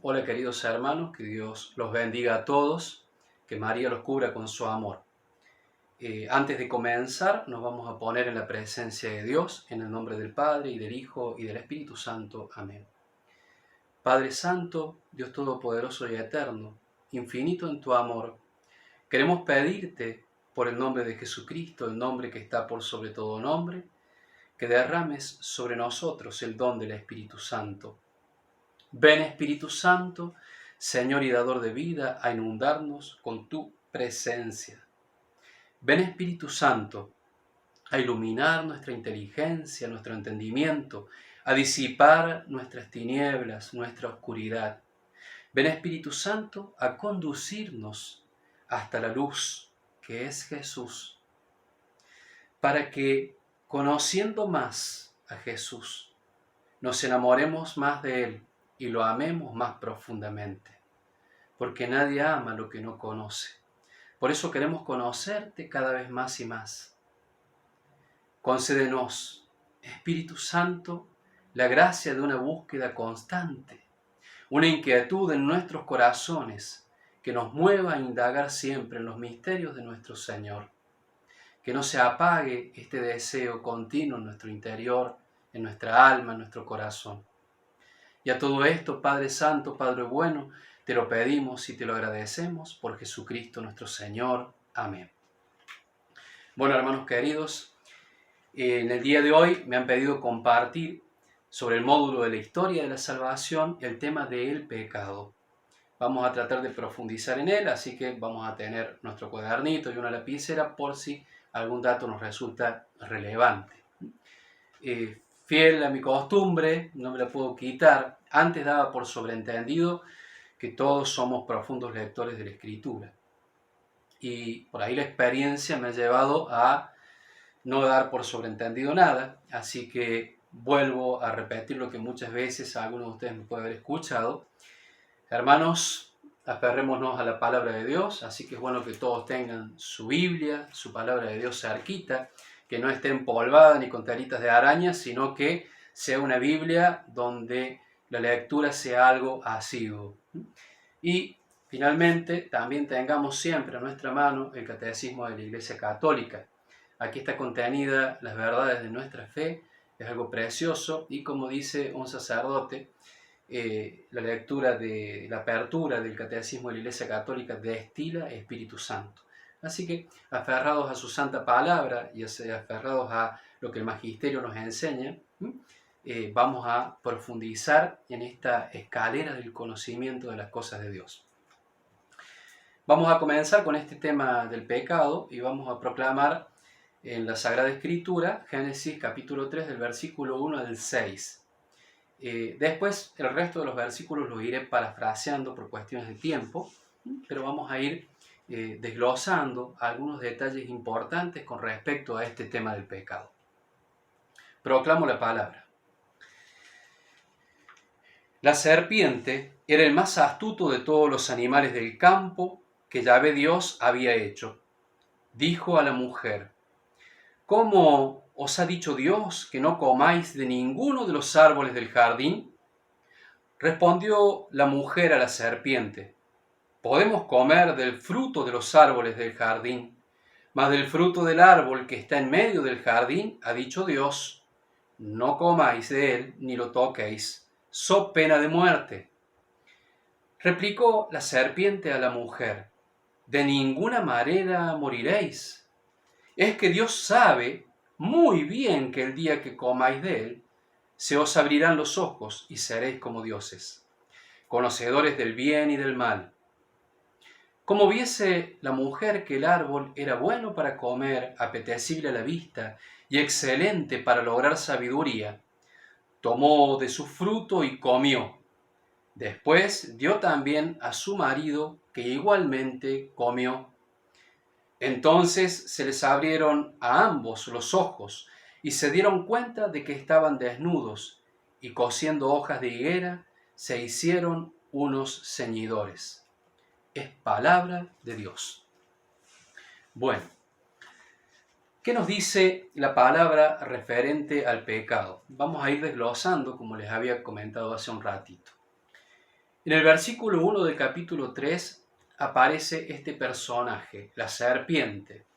Hola queridos hermanos, que Dios los bendiga a todos, que María los cubra con su amor. Antes de comenzar nos vamos a poner en la presencia de Dios, en el nombre del Padre, y del Hijo, y del Espíritu Santo. Amén. Padre Santo, Dios Todopoderoso y Eterno, infinito en tu amor, queremos pedirte, por el nombre de Jesucristo, el nombre que está por sobre todo nombre, que derrames sobre nosotros el don del Espíritu Santo. Ven Espíritu Santo, Señor y dador de vida, a inundarnos con tu presencia. Ven Espíritu Santo, a iluminar nuestra inteligencia, nuestro entendimiento, a disipar nuestras tinieblas, nuestra oscuridad. Ven Espíritu Santo, a conducirnos hasta la luz, que es Jesús, para que, conociendo más a Jesús, nos enamoremos más de Él y lo amemos más profundamente, porque nadie ama lo que no conoce. Por eso queremos conocerte cada vez más y más. Concédenos, Espíritu Santo, la gracia de una búsqueda constante, una inquietud en nuestros corazones que nos mueva a indagar siempre en los misterios de nuestro Señor. Que no se apague este deseo continuo en nuestro interior, en nuestra alma, en nuestro corazón. Y a todo esto, Padre Santo, Padre bueno, te lo pedimos y te lo agradecemos por Jesucristo nuestro Señor. Amén. Bueno, hermanos queridos, en el día de hoy me han pedido compartir sobre el módulo de la historia de la salvación el tema del pecado. Vamos a tratar de profundizar en él, así que vamos a tener nuestro cuadernito y una lapicera por si algún dato nos resulta relevante. Fiel a mi costumbre, no me la puedo quitar. Antes daba por sobreentendido que todos somos profundos lectores de la Escritura. Y por ahí la experiencia me ha llevado a no dar por sobreentendido nada, así que vuelvo a repetir lo que muchas veces algunos de ustedes me pueden haber escuchado. Hermanos, aferrémonos a la palabra de Dios, así que es bueno que todos tengan su Biblia, su palabra de Dios cerquita, que no esté empolvada ni con taritas de araña, sino que sea una Biblia donde la lectura sea algo asiduo. Y finalmente también tengamos siempre a nuestra mano el Catecismo de la Iglesia Católica. Aquí está contenida las verdades de nuestra fe, es algo precioso, y como dice un sacerdote, la lectura de la apertura del Catecismo de la Iglesia Católica destila Espíritu Santo. Así que, aferrados a su santa palabra y aferrados a lo que el magisterio nos enseña, vamos a profundizar en esta escalera del conocimiento de las cosas de Dios. Vamos a comenzar con este tema del pecado y vamos a proclamar en la Sagrada Escritura, Génesis capítulo 3, del versículo 1 al 6. Después el resto de los versículos los iré parafraseando por cuestiones de tiempo, pero vamos a ir desglosando algunos detalles importantes con respecto a este tema del pecado. Proclamo la palabra. La serpiente era el más astuto de todos los animales del campo que Yahvé Dios había hecho. Dijo a la mujer: ¿Cómo os ha dicho Dios que no comáis de ninguno de los árboles del jardín? Respondió la mujer a la serpiente: Podemos comer del fruto de los árboles del jardín, mas del fruto del árbol que está en medio del jardín ha dicho Dios: No comáis de él ni lo toquéis, so pena de muerte. Replicó la serpiente a la mujer: De ninguna manera moriréis. Es que Dios sabe muy bien que el día que comáis de él, se os abrirán los ojos y seréis como dioses, conocedores del bien y del mal. Como viese la mujer que el árbol era bueno para comer, apetecible a la vista y excelente para lograr sabiduría, tomó de su fruto y comió. Después dio también a su marido, que igualmente comió. Entonces se les abrieron a ambos los ojos y se dieron cuenta de que estaban desnudos, y cosiendo hojas de higuera se hicieron unos ceñidores. Es palabra de Dios. Bueno, ¿qué nos dice la palabra referente al pecado? Vamos a ir desglosando, como les había comentado hace un ratito. En el versículo 1 del capítulo 3 aparece este personaje, la serpiente,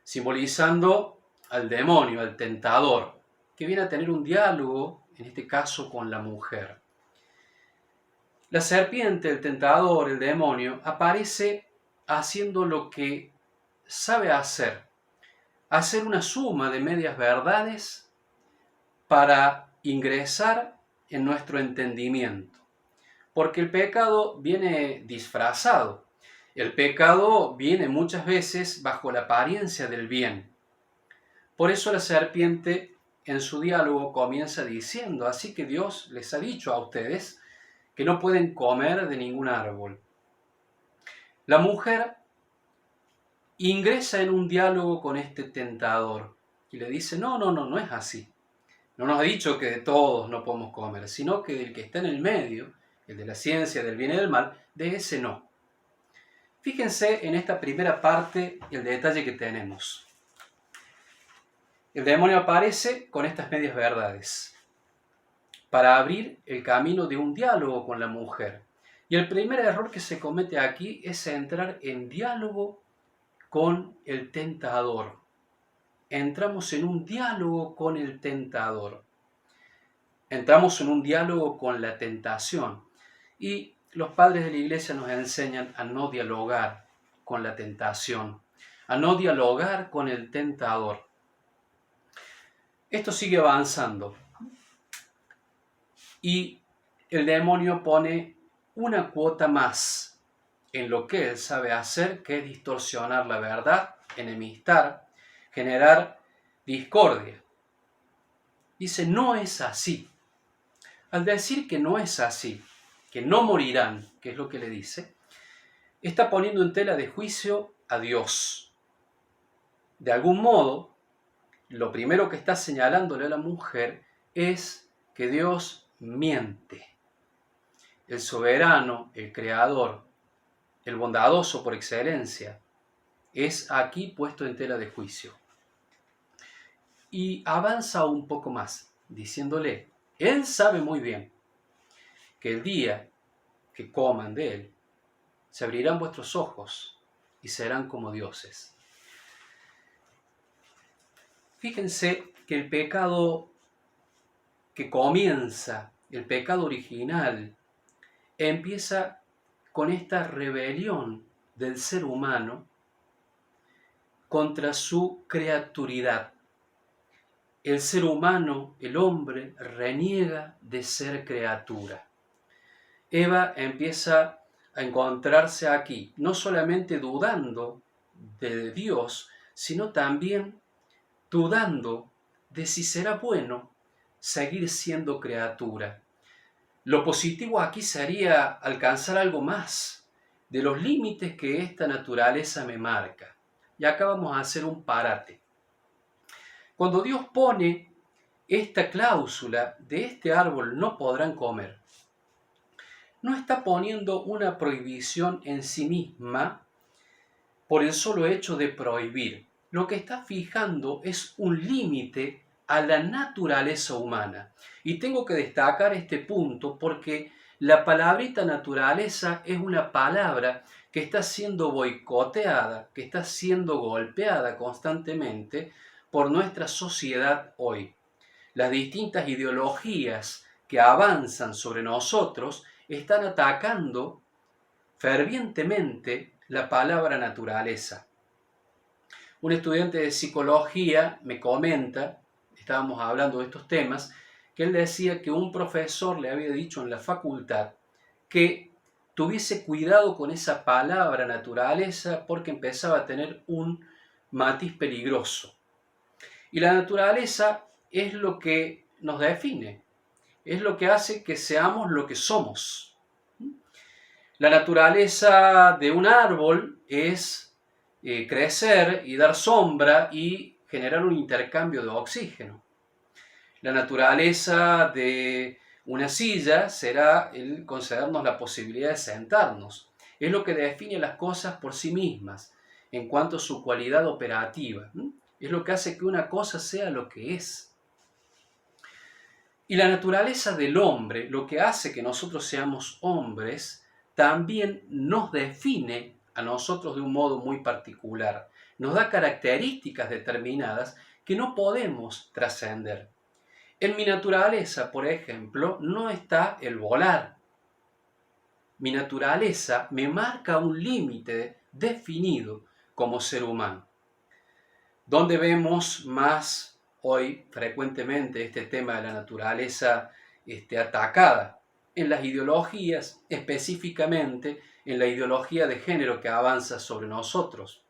simbolizando al demonio, al tentador, que viene a tener un diálogo, en este caso con la mujer. La serpiente, el tentador, el demonio, aparece haciendo lo que sabe hacer una suma de medias verdades para ingresar en nuestro entendimiento. Porque el pecado viene disfrazado. El pecado viene muchas veces bajo la apariencia del bien. Por eso la serpiente en su diálogo comienza diciendo, así que Dios les ha dicho a ustedes que no pueden comer de ningún árbol. La mujer ingresa en un diálogo con este tentador y le dice, no es así. No nos ha dicho que de todos no podemos comer, sino que del que está en el medio, el de la ciencia del bien y del mal, de ese no. Fíjense en esta primera parte el detalle que tenemos. El demonio aparece con estas medias verdades para abrir el camino de un diálogo con la mujer. Y el primer error que se comete aquí es entrar en diálogo con el tentador. Entramos en un diálogo con el tentador. Entramos en un diálogo con la tentación. Y los padres de la iglesia nos enseñan a no dialogar con la tentación, a no dialogar con el tentador. Esto sigue avanzando. Y el demonio pone una cuota más en lo que él sabe hacer, que es distorsionar la verdad, enemistar, generar discordia. Dice, no es así. Al decir que no es así, que no morirán, que es lo que le dice, está poniendo en tela de juicio a Dios. De algún modo, lo primero que está señalándole a la mujer es que Dios miente. El soberano, el creador, el bondadoso por excelencia, es aquí puesto en tela de juicio. Y avanza un poco más, diciéndole, Él sabe muy bien que el día que coman de Él, se abrirán vuestros ojos y serán como dioses. Fíjense que el pecado que comienza, el pecado original, empieza con esta rebelión del ser humano contra su creaturidad. El ser humano, el hombre, reniega de ser criatura. Eva empieza a encontrarse aquí, no solamente dudando de Dios, sino también dudando de si será bueno seguir siendo criatura. Lo positivo aquí sería alcanzar algo más de los límites que esta naturaleza me marca. Y acá vamos a hacer un parate. Cuando Dios pone esta cláusula de este árbol no podrán comer, no está poniendo una prohibición en sí misma por el solo hecho de prohibir. Lo que está fijando es un límite a la naturaleza humana. Y tengo que destacar este punto porque la palabrita naturaleza es una palabra que está siendo boicoteada, que está siendo golpeada constantemente por nuestra sociedad hoy. Las distintas ideologías que avanzan sobre nosotros están atacando fervientemente la palabra naturaleza. Un estudiante de psicología me comenta, estábamos hablando de estos temas, que él decía que un profesor le había dicho en la facultad que tuviese cuidado con esa palabra naturaleza porque empezaba a tener un matiz peligroso. Y la naturaleza es lo que nos define, es lo que hace que seamos lo que somos. La naturaleza de un árbol es crecer y dar sombra y generar un intercambio de oxígeno. La naturaleza de una silla será el concedernos la posibilidad de sentarnos. Es lo que define las cosas por sí mismas en cuanto a su cualidad operativa. Es lo que hace que una cosa sea lo que es. Y la naturaleza del hombre, lo que hace que nosotros seamos hombres, también nos define a nosotros de un modo muy particular. Nos da características determinadas que no podemos trascender. En mi naturaleza, por ejemplo, no está el volar. Mi naturaleza me marca un límite definido como ser humano. Donde vemos más hoy frecuentemente este tema de la naturaleza atacada? En las ideologías, específicamente en la ideología de género que avanza sobre nosotros,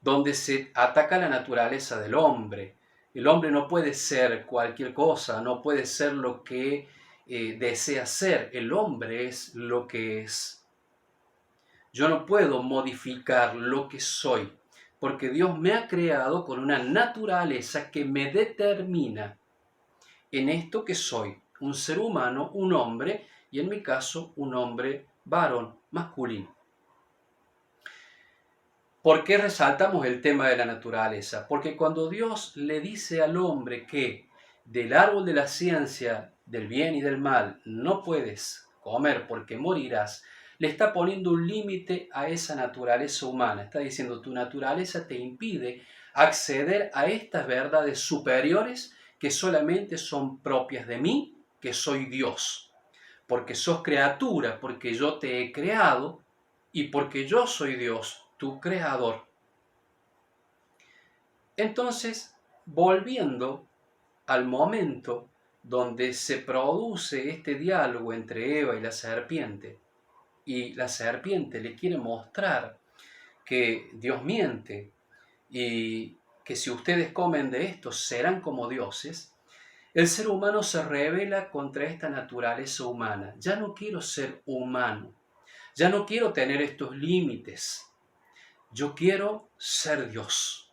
donde se ataca la naturaleza del hombre. El hombre no puede ser cualquier cosa, no puede ser lo que desea ser. El hombre es lo que es. Yo no puedo modificar lo que soy, porque Dios me ha creado con una naturaleza que me determina en esto que soy, un ser humano, un hombre, y en mi caso, un hombre varón, masculino. ¿Por qué resaltamos el tema de la naturaleza? Porque cuando Dios le dice al hombre que del árbol de la ciencia del bien y del mal no puedes comer porque morirás, le está poniendo un límite a esa naturaleza humana. Está diciendo, tu naturaleza te impide acceder a estas verdades superiores que solamente son propias de mí, que soy Dios. Porque sos criatura, porque yo te he creado y porque yo soy Dios, tu creador. Entonces, volviendo al momento donde se produce este diálogo entre Eva y la serpiente le quiere mostrar que Dios miente y que si ustedes comen de esto serán como dioses, el ser humano se rebela contra esta naturaleza humana. Ya no quiero ser humano, ya no quiero tener estos límites, yo quiero ser Dios.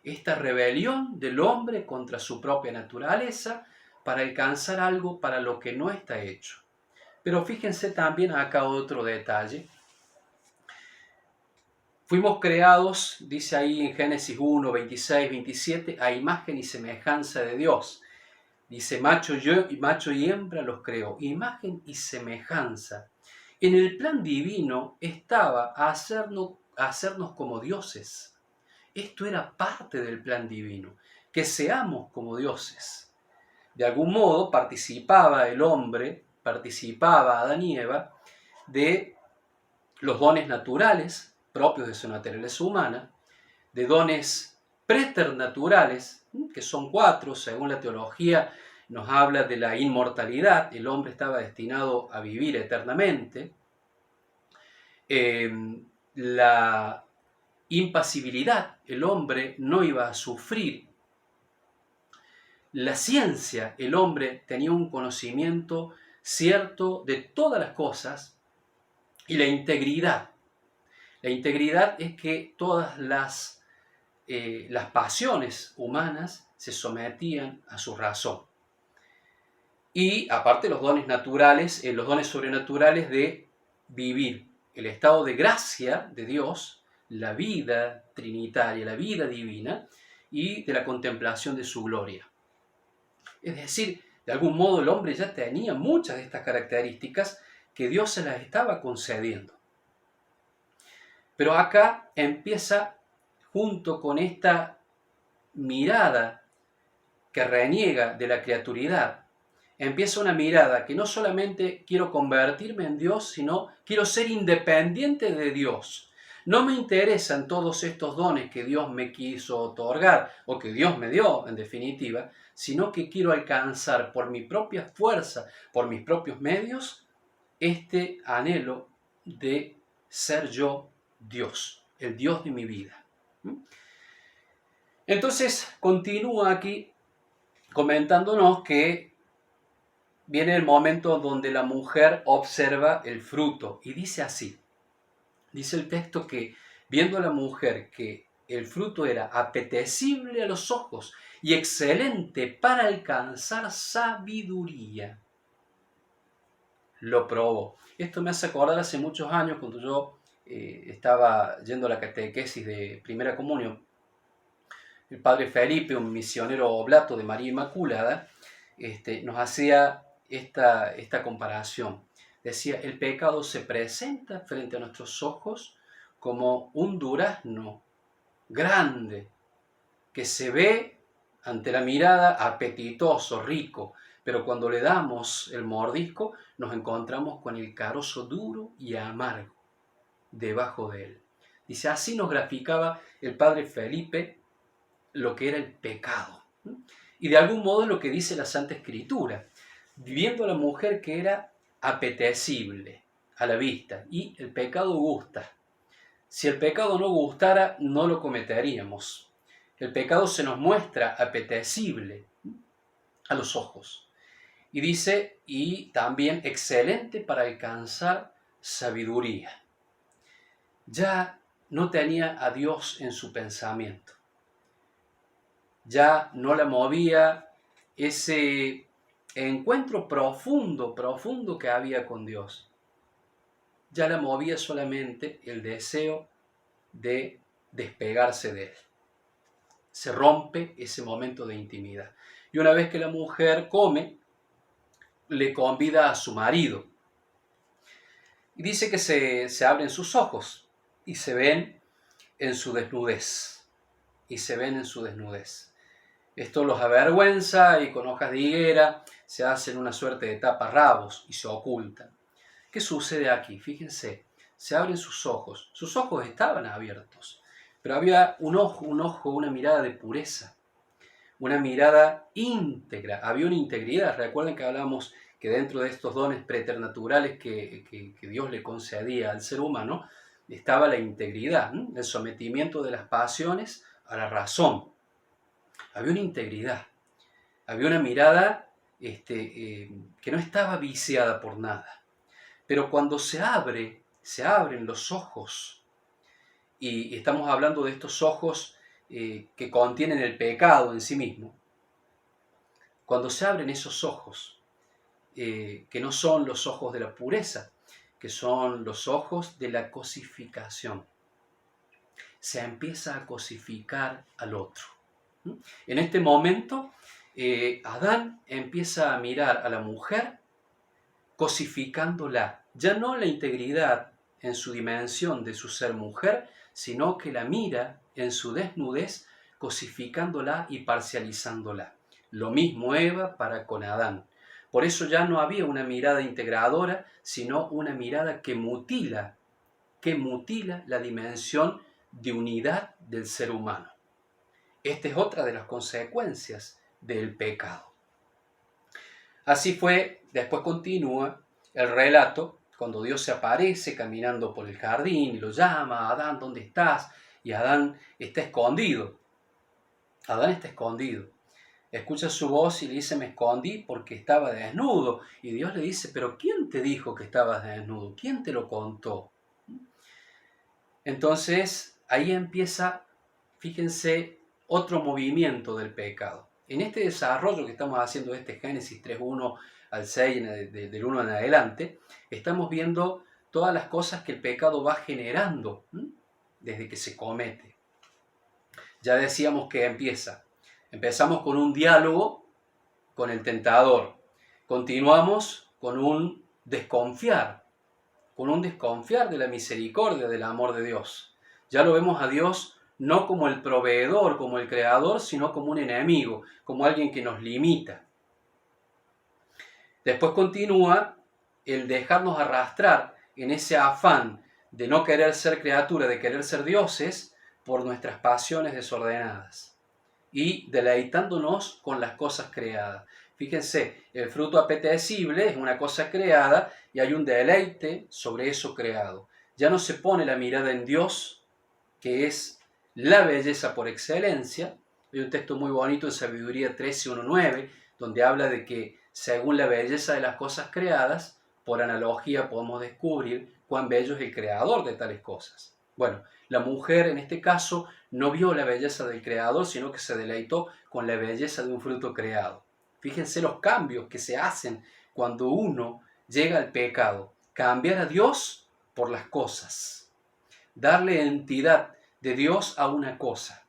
Esta rebelión del hombre contra su propia naturaleza para alcanzar algo para lo que no está hecho. Pero fíjense también acá otro detalle. Fuimos creados, dice ahí en Génesis 1, 26, 27, a imagen y semejanza de Dios. Dice, macho y hembra los creó, imagen y semejanza. En el plan divino estaba hacernos como dioses. Esto era parte del plan divino, que seamos como dioses. De algún modo participaba el hombre, participaba Adán y Eva de los dones naturales propios de su naturaleza humana, de dones preternaturales, que son 4, según la teología nos habla de la inmortalidad, el hombre estaba destinado a vivir eternamente, la impasibilidad, el hombre no iba a sufrir. La ciencia, el hombre tenía un conocimiento cierto de todas las cosas. Y la integridad. La integridad es que todas las pasiones humanas se sometían a su razón. Y aparte los dones naturales, los dones sobrenaturales de vivir el estado de gracia de Dios, la vida trinitaria, la vida divina, y de la contemplación de su gloria. Es decir, de algún modo el hombre ya tenía muchas de estas características que Dios se las estaba concediendo. Pero acá empieza, junto con esta mirada que reniega de la criaturidad, empieza una mirada que no solamente quiero convertirme en Dios, sino quiero ser independiente de Dios. No me interesan todos estos dones que Dios me quiso otorgar o que Dios me dio, en definitiva, sino que quiero alcanzar por mi propia fuerza, por mis propios medios, este anhelo de ser yo Dios, el Dios de mi vida. Entonces, continúa aquí comentándonos que viene el momento donde la mujer observa el fruto y dice así. Dice el texto que viendo a la mujer que el fruto era apetecible a los ojos y excelente para alcanzar sabiduría, lo probó. Esto me hace acordar hace muchos años cuando yo estaba yendo a la catequesis de Primera Comunión. El padre Felipe, un misionero oblato de María Inmaculada, nos hacía esta comparación. Decía, el pecado se presenta frente a nuestros ojos como un durazno grande, que se ve ante la mirada apetitoso, rico, pero cuando le damos el mordisco nos encontramos con el carozo duro y amargo debajo de él. Dice, así nos graficaba el padre Felipe lo que era el pecado. Y de algún modo lo que dice la Santa Escritura, viviendo a la mujer que era apetecible a la vista, y el pecado gusta. Si el pecado no gustara, no lo cometeríamos. El pecado se nos muestra apetecible a los ojos. Y dice, y también excelente para alcanzar sabiduría. Ya no tenía a Dios en su pensamiento. Ya no la movía ese encuentro profundo que había con Dios. Ya la movía solamente el deseo de despegarse de él. Se rompe ese momento de intimidad. Y una vez que la mujer come, le convida a su marido. Y dice que se abren sus ojos y se ven en su desnudez. Y se ven en su desnudez. Esto los avergüenza y con hojas de higuera se hacen una suerte de taparrabos y se ocultan. ¿Qué sucede aquí? Fíjense, se abren sus ojos. Sus ojos estaban abiertos, pero había un ojo, una mirada de pureza, una mirada íntegra. Había una integridad. Recuerden que hablamos que dentro de estos dones preternaturales que Dios le concedía al ser humano, estaba la integridad, el sometimiento de las pasiones a la razón. Había una integridad, había una mirada que no estaba viciada por nada. Pero cuando se abren los ojos, y estamos hablando de estos ojos que contienen el pecado en sí mismo, cuando se abren esos ojos, que no son los ojos de la pureza, que son los ojos de la cosificación, se empieza a cosificar al otro. En este momento, Adán empieza a mirar a la mujer cosificándola, ya no la integridad en su dimensión de su ser mujer, sino que la mira en su desnudez, cosificándola y parcializándola. Lo mismo Eva para con Adán. Por eso ya no había una mirada integradora, sino una mirada que mutila la dimensión de unidad del ser humano. Esta es otra de las consecuencias del pecado. Así fue, después continúa el relato, cuando Dios se aparece caminando por el jardín y lo llama, Adán, ¿dónde estás? Y Adán está escondido. Adán está escondido. Escucha su voz y le dice, me escondí porque estaba desnudo. Y Dios le dice, pero ¿quién te dijo que estabas desnudo? ¿Quién te lo contó? Entonces, ahí empieza, fíjense, otro movimiento del pecado. En este desarrollo que estamos haciendo de este Génesis 3.1 al 6, del 1 en adelante, estamos viendo todas las cosas que el pecado va generando desde que se comete. Ya decíamos que empezamos con un diálogo con el tentador, continuamos con un desconfiar de la misericordia, del amor de Dios. Ya lo vemos a Dios no como el proveedor, como el creador, sino como un enemigo, como alguien que nos limita. Después continúa el dejarnos arrastrar en ese afán de no querer ser criatura, de querer ser dioses, por nuestras pasiones desordenadas y deleitándonos con las cosas creadas. Fíjense, el fruto apetecible es una cosa creada y hay un deleite sobre eso creado. Ya no se pone la mirada en Dios, que es la belleza por excelencia. Hay un texto muy bonito en Sabiduría 13:1-9, donde habla de que según la belleza de las cosas creadas, por analogía podemos descubrir cuán bello es el creador de tales cosas. Bueno, la mujer en este caso no vio la belleza del creador, sino que se deleitó con la belleza de un fruto creado. Fíjense los cambios que se hacen cuando uno llega al pecado. Cambiar a Dios por las cosas. Darle entidad de Dios a una cosa.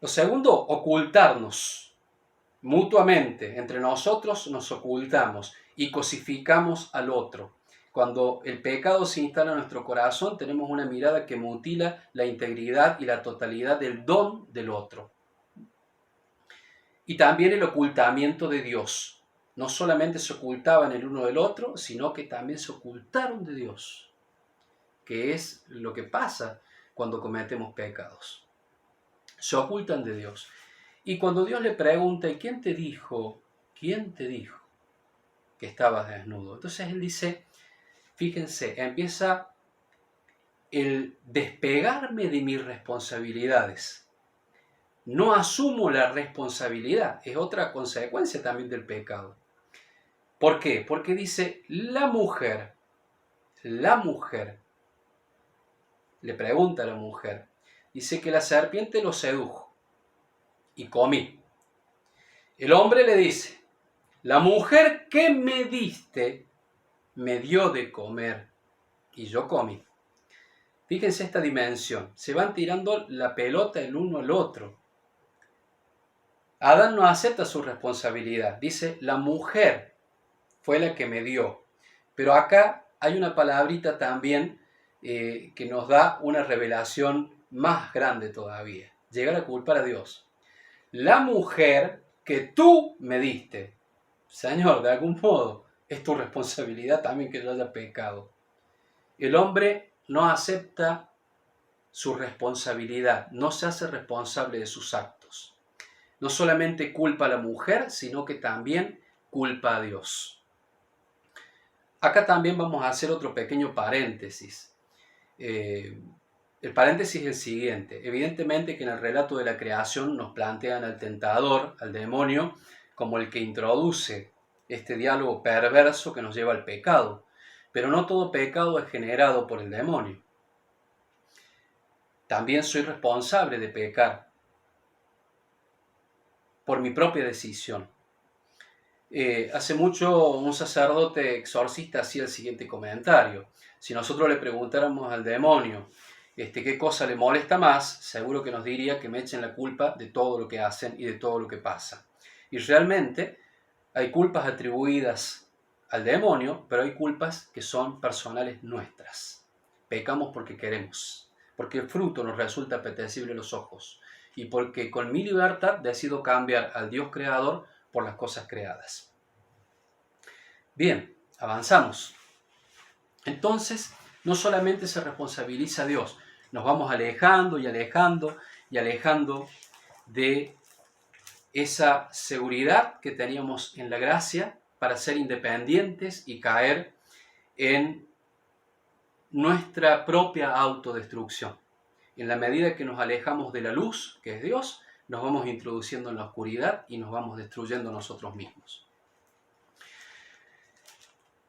Lo segundo, ocultarnos. mutuamente, entre nosotros nos ocultamos y cosificamos al otro. Cuando el pecado se instala en nuestro corazón, tenemos una mirada que mutila la integridad y la totalidad del don del otro. Y también el ocultamiento de Dios. No solamente se ocultaban el uno del otro, sino que también se ocultaron de Dios, que es lo que pasa cuando cometemos pecados. Se ocultan de Dios. Y cuando Dios le pregunta, ¿y quién te dijo? ¿Quién te dijo que estabas desnudo? Entonces él dice, fíjense, empieza el despegarme de mis responsabilidades. No asumo la responsabilidad. Es otra consecuencia también del pecado. ¿Por qué? Porque dice, la mujer, le pregunta a la mujer, dice que la serpiente lo sedujo y comí. El hombre le dice, la mujer que me diste me dio de comer y yo comí. Fíjense esta dimensión, se van tirando la pelota el uno al otro. Adán no acepta su responsabilidad, dice, la mujer fue la que me dio. Pero acá hay una palabrita también que nos da una revelación más grande todavía, llegar a culpar a Dios. La mujer que tú me diste, Señor, de algún modo, es tu responsabilidad también que yo haya pecado. El hombre no acepta su responsabilidad, no se hace responsable de sus actos. No solamente culpa a la mujer, sino que también culpa a Dios. Acá también vamos a hacer otro pequeño paréntesis. El paréntesis es el siguiente. Evidentemente que en el relato de la creación nos plantean al tentador, al demonio, como el que introduce este diálogo perverso que nos lleva al pecado. Pero no todo pecado es generado por el demonio. También soy responsable de pecar por mi propia decisión. Hace mucho un sacerdote exorcista hacía el siguiente comentario. Si nosotros le preguntáramos al demonio qué cosa le molesta más, seguro que nos diría que me echen la culpa de todo lo que hacen y de todo lo que pasa. Y realmente hay culpas atribuidas al demonio, pero hay culpas que son personales nuestras. Pecamos porque queremos, porque el fruto nos resulta apetecible a los ojos y porque con mi libertad decido cambiar al Dios creador por las cosas creadas. Bien, avanzamos. Entonces, no solamente se responsabiliza a Dios, nos vamos alejando y alejando y alejando de esa seguridad que teníamos en la gracia para ser independientes y caer en nuestra propia autodestrucción. En la medida que nos alejamos de la luz, que es Dios, nos vamos introduciendo en la oscuridad y nos vamos destruyendo nosotros mismos.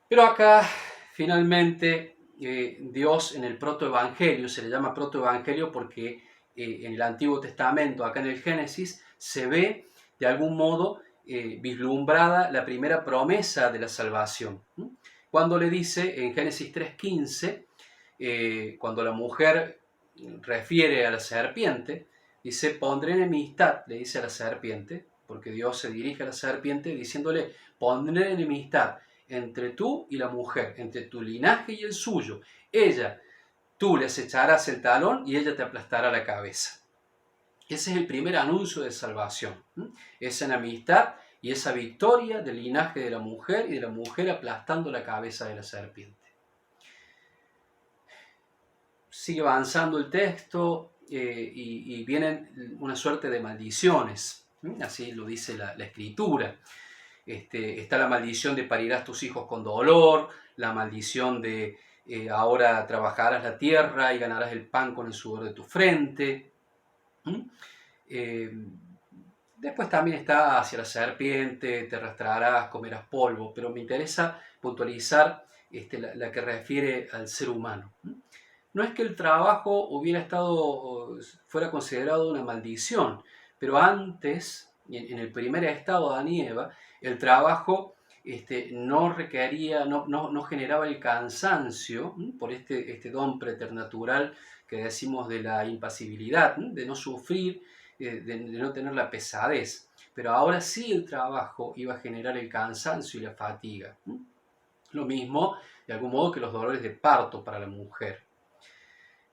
Pero acá, finalmente, Dios en el protoevangelio, se le llama protoevangelio porque en el Antiguo Testamento, acá en el Génesis, se ve de algún modo vislumbrada la primera promesa de la salvación. Cuando le dice en Génesis 3:15, cuando la mujer refiere a la serpiente, dice, pondré enemistad, le dice a la serpiente, porque Dios se dirige a la serpiente diciéndole, pondré enemistad entre tú y la mujer, entre tu linaje y el suyo. Tú le echarás el talón y ella te aplastará la cabeza. Ese es el primer anuncio de salvación. Esa enemistad y esa victoria del linaje de la mujer y de la mujer aplastando la cabeza de la serpiente. Sigue avanzando el texto y vienen una suerte de maldiciones. Así lo dice la Escritura. Está la maldición de parirás tus hijos con dolor, la maldición de ahora trabajarás la tierra y ganarás el pan con el sudor de tu frente. Después también está hacia la serpiente, te arrastrarás, comerás polvo, pero me interesa puntualizar la que refiere al ser humano. No es que el trabajo fuera considerado una maldición, pero antes, en el primer estado de Adán y Eva, el trabajo no generaba el cansancio por este don preternatural que decimos de la impasibilidad, de no sufrir, de no tener la pesadez. pero ahora sí el trabajo iba a generar el cansancio y la fatiga. Lo mismo, de algún modo, que los dolores de parto para la mujer.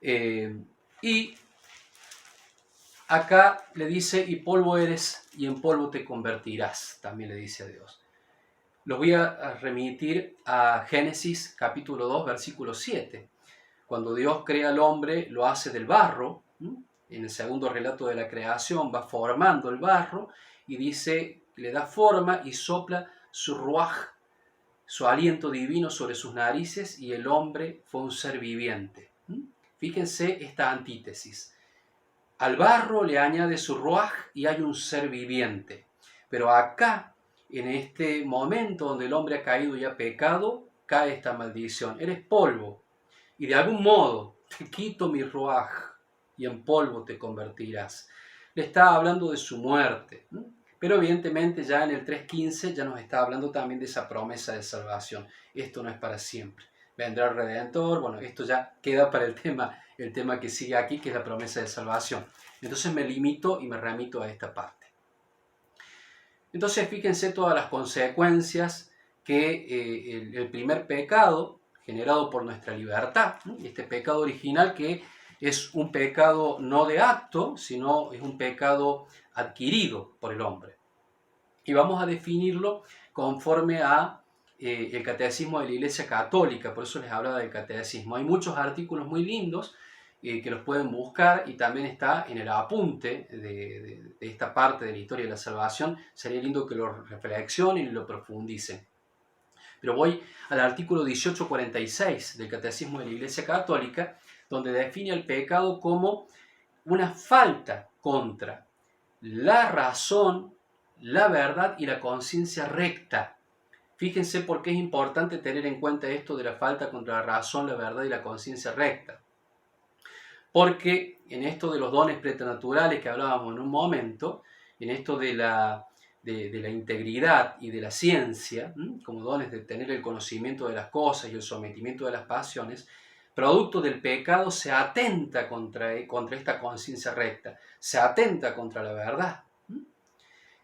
Y acá le dice, y polvo eres y en polvo te convertirás, también le dice a Dios. Los voy a remitir a Génesis capítulo 2, versículo 7. Cuando Dios crea al hombre, lo hace del barro. En el segundo relato de la creación va formando el barro y dice, le da forma y sopla su ruaj, su aliento divino sobre sus narices, y el hombre fue un ser viviente. Fíjense esta antítesis. Al barro le añade su ruaj y hay un ser viviente. Pero acá, en este momento donde el hombre ha caído y ha pecado, cae esta maldición. Eres polvo y de algún modo te quito mi ruaj y en polvo te convertirás. Le está hablando de su muerte. Pero evidentemente ya en el 3.15 ya nos está hablando también de esa promesa de salvación. Esto no es para siempre. Vendrá el Redentor. Bueno, esto ya queda para el tema que sigue aquí, que es la promesa de salvación. Entonces me limito y me remito a esta parte. Entonces fíjense todas las consecuencias que el primer pecado generado por nuestra libertad, este pecado original que es un pecado no de acto, sino es un pecado adquirido por el hombre. Y vamos a definirlo conforme a el catecismo de la Iglesia Católica, por eso les hablaba del catecismo. Hay muchos artículos muy lindos que los pueden buscar, y también está en el apunte de esta parte de la historia de la salvación. Sería lindo que lo reflexionen y lo profundicen. Pero voy al artículo 1846 del Catecismo de la Iglesia Católica, donde define el pecado como una falta contra la razón, la verdad y la conciencia recta. Fíjense por qué es importante tener en cuenta esto de la falta contra la razón, la verdad y la conciencia recta. Porque en esto de los dones pretanaturales que hablábamos en un momento, en esto de la integridad y de la ciencia, como dones de tener el conocimiento de las cosas y el sometimiento de las pasiones, producto del pecado se atenta contra esta conciencia recta, se atenta contra la verdad.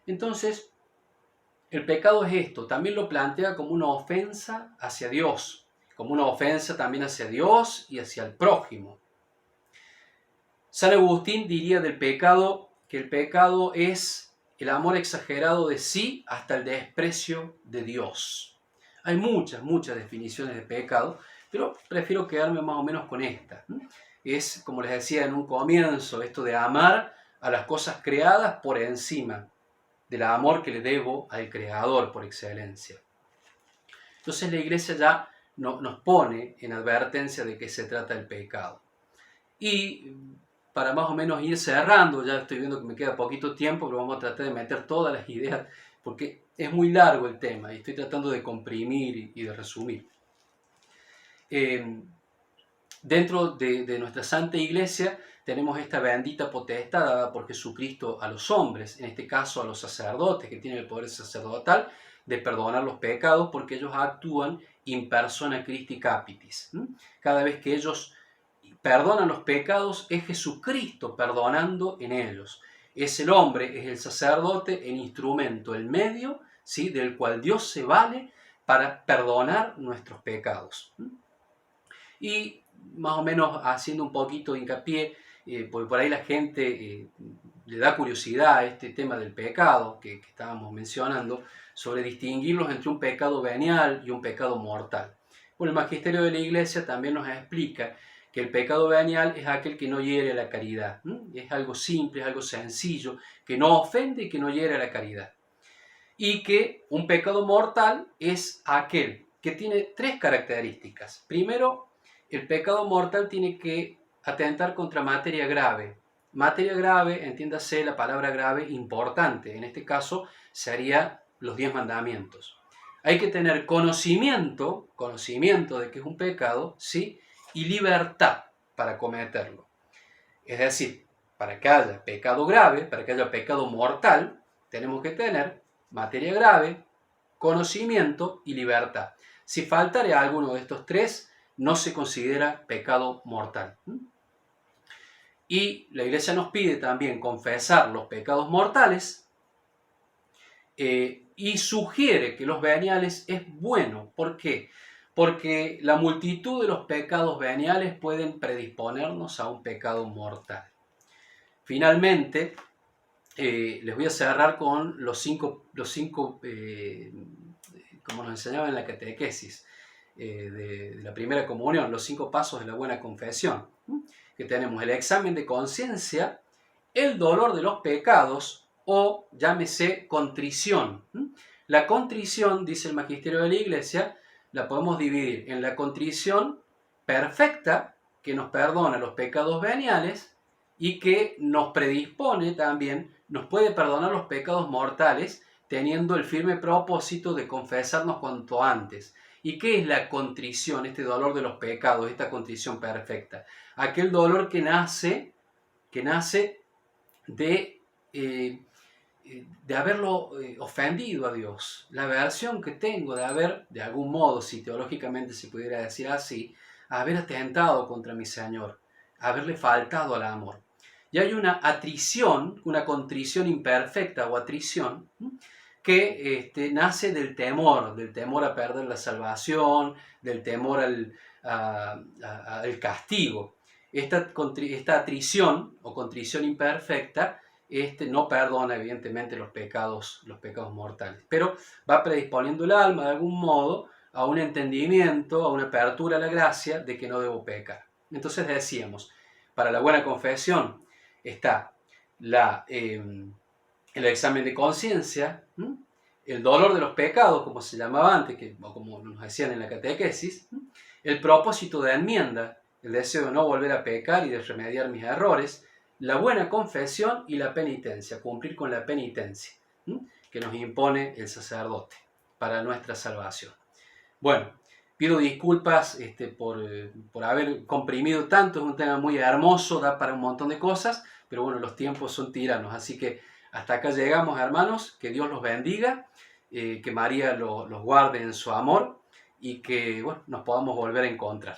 Entonces, el pecado es esto, también lo plantea como una ofensa hacia Dios, como una ofensa también hacia Dios y hacia el prójimo. San Agustín diría del pecado que el pecado es el amor exagerado de sí hasta el desprecio de Dios. Hay muchas definiciones de pecado, pero prefiero quedarme más o menos con esta. Es, como les decía en un comienzo, esto de amar a las cosas creadas por encima del amor que le debo al Creador por excelencia. Entonces la Iglesia ya nos pone en advertencia de que se trata del pecado. Y para más o menos ir cerrando, ya estoy viendo que me queda poquito tiempo, pero vamos a tratar de meter todas las ideas, porque es muy largo el tema y estoy tratando de comprimir y de resumir. Dentro de nuestra Santa Iglesia tenemos esta bendita potestad dada por Jesucristo a los hombres, en este caso a los sacerdotes, que tienen el poder sacerdotal de perdonar los pecados, porque ellos actúan in persona Christi capitis. Cada vez que ellos perdonan los pecados, es Jesucristo perdonando en ellos. Es el hombre, es el sacerdote, el instrumento, el medio, ¿sí?, del cual Dios se vale para perdonar nuestros pecados. Y más o menos haciendo un poquito de hincapié, porque por ahí la gente le da curiosidad a este tema del pecado que estábamos mencionando, sobre distinguirlos entre un pecado venial y un pecado mortal. Bueno, el Magisterio de la Iglesia también nos explica que el pecado venial es aquel que no hiere a la caridad. Es algo simple, es algo sencillo, que no ofende y que no hiere a la caridad. Y que un pecado mortal es aquel que tiene tres características. Primero, el pecado mortal tiene que atentar contra materia grave. Materia grave, entiéndase la palabra grave, importante. En este caso, serían los 10 mandamientos. Hay que tener conocimiento de que es un pecado, ¿sí?, y libertad para cometerlo. Es decir, para que haya pecado grave, para que haya pecado mortal, tenemos que tener materia grave, conocimiento y libertad. Si faltare alguno de estos tres, no se considera pecado mortal. Y la Iglesia nos pide también confesar los pecados mortales y sugiere que los veniales es bueno. ¿Por qué? Porque la multitud de los pecados veniales pueden predisponernos a un pecado mortal. Finalmente, les voy a cerrar con los cinco como nos enseñaba en la catequesis de la primera comunión, los 5 pasos de la buena confesión, que tenemos el examen de conciencia, el dolor de los pecados o llámese contrición. La contrición, dice el magisterio de la Iglesia, la podemos dividir en la contrición perfecta, que nos perdona los pecados veniales y que nos predispone también, nos puede perdonar los pecados mortales, teniendo el firme propósito de confesarnos cuanto antes. ¿Y qué es la contrición, este dolor de los pecados, esta contrición perfecta? Aquel dolor que nace de haberlo ofendido a Dios, la aversión que tengo de haber, de algún modo, si teológicamente se pudiera decir así, haber atentado contra mi Señor, haberle faltado al amor. Y hay una atrición, una contrición imperfecta o atrición, que nace del temor a perder la salvación, del temor al castigo. Esta atrición o contrición imperfecta no perdona evidentemente los pecados mortales, pero va predisponiendo el alma de algún modo a un entendimiento, a una apertura a la gracia de que no debo pecar. Entonces decíamos, para la buena confesión está el examen de conciencia, el dolor de los pecados, como se llamaba antes, o como nos decían en la catequesis, el propósito de enmienda, el deseo de no volver a pecar y de remediar mis errores, la buena confesión y la penitencia, cumplir con la penitencia que nos impone el sacerdote para nuestra salvación. Bueno, pido disculpas por haber comprimido tanto, es un tema muy hermoso, da para un montón de cosas, pero bueno, los tiempos son tiranos, así que hasta acá llegamos, hermanos, que Dios los bendiga, que María los guarde en su amor y que bueno, nos podamos volver a encontrar.